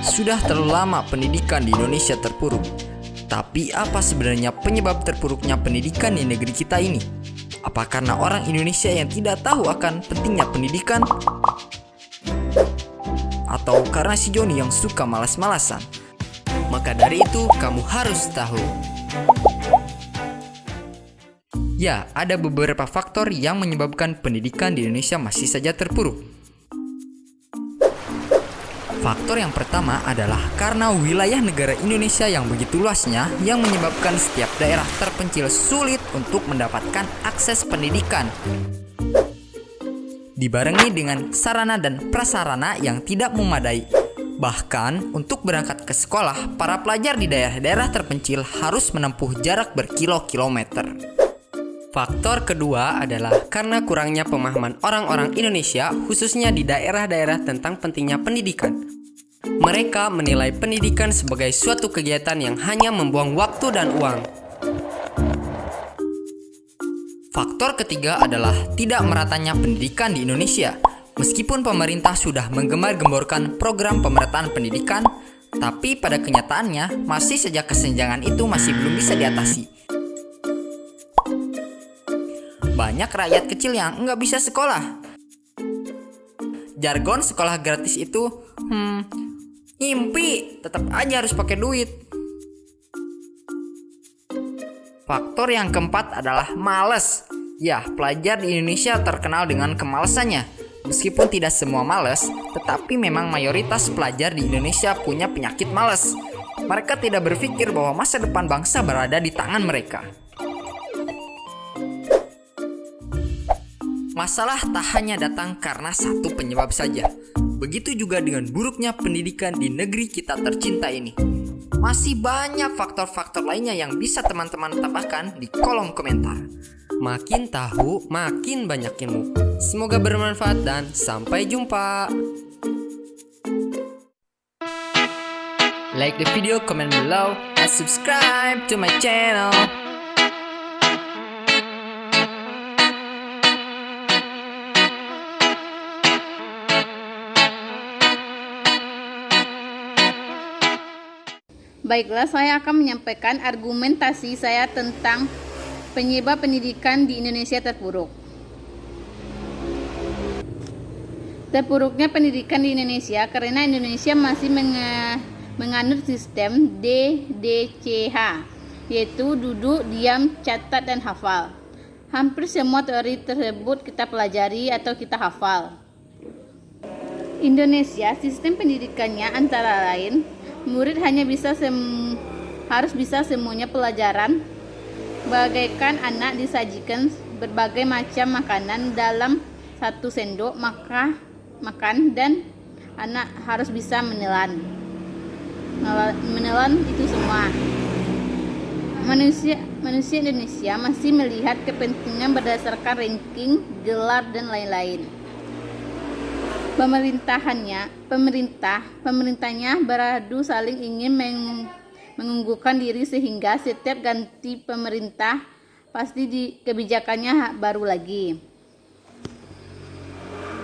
Sudah terlalu lama pendidikan di Indonesia terpuruk. Tapi apa sebenarnya penyebab terpuruknya pendidikan di negeri kita ini? Apa karena orang Indonesia yang tidak tahu akan pentingnya pendidikan? Atau karena si Joni yang suka malas-malasan? Maka dari itu kamu harus tahu. Ya, ada beberapa faktor yang menyebabkan pendidikan di Indonesia masih saja terpuruk. Faktor yang pertama adalah karena wilayah negara Indonesia yang begitu luasnya yang menyebabkan setiap daerah terpencil sulit untuk mendapatkan akses pendidikan. Dibarengi dengan sarana dan prasarana yang tidak memadai. Bahkan untuk berangkat ke sekolah, para pelajar di daerah-daerah terpencil harus menempuh jarak berkilo-kilometer. Faktor kedua adalah karena kurangnya pemahaman orang-orang Indonesia, khususnya di daerah-daerah tentang pentingnya pendidikan. Mereka menilai pendidikan sebagai suatu kegiatan yang hanya membuang waktu dan uang. Faktor ketiga adalah tidak meratanya pendidikan di Indonesia. Meskipun pemerintah sudah menggembar-gemborkan program pemerataan pendidikan, tapi pada kenyataannya masih saja kesenjangan itu masih belum bisa diatasi. Banyak rakyat kecil yang nggak bisa sekolah. Jargon sekolah gratis itu, ngimpi, tetap aja harus pakai duit. Faktor yang keempat adalah malas. Ya, pelajar di Indonesia terkenal dengan kemalasannya. Meskipun tidak semua malas, tetapi memang mayoritas pelajar di Indonesia punya penyakit malas. Mereka tidak berpikir bahwa masa depan bangsa berada di tangan mereka. Masalah tak hanya datang karena satu penyebab saja. Begitu juga dengan buruknya pendidikan di negeri kita tercinta ini. Masih banyak faktor-faktor lainnya yang bisa teman-teman tambahkan di kolom komentar. Makin tahu, makin banyak ilmu. Semoga bermanfaat dan sampai jumpa. Like the video, comment below, and subscribe to my channel. Baiklah, saya akan menyampaikan argumentasi saya tentang penyebab pendidikan di Indonesia terpuruk. Terpuruknya pendidikan di Indonesia karena Indonesia masih menganut sistem DDCH, yaitu duduk, diam, catat, dan hafal. Hampir semua teori tersebut kita pelajari atau kita hafal. Indonesia, sistem pendidikannya antara lain, murid hanya harus bisa semuanya pelajaran, bagaikan anak disajikan berbagai macam makanan dalam satu sendok makan, dan anak harus bisa menelan itu semua. Manusia Indonesia masih melihat kepentingan berdasarkan ranking, gelar, dan lain-lain. Pemerintahnya beradu saling ingin mengunggulkan diri sehingga setiap ganti pemerintah pasti kebijakannya baru lagi.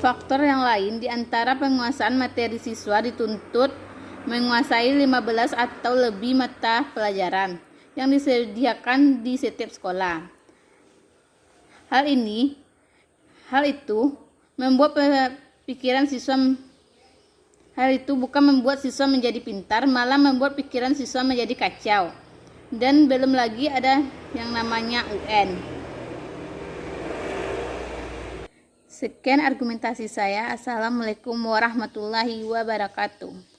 Faktor yang lain di antara penguasaan materi siswa dituntut menguasai 15 atau lebih mata pelajaran yang disediakan di setiap sekolah. Hal itu membuat bukan membuat siswa menjadi pintar, malah membuat pikiran siswa menjadi kacau. Dan belum lagi ada yang namanya UN. Sekian argumentasi saya. Assalamualaikum warahmatullahi wabarakatuh.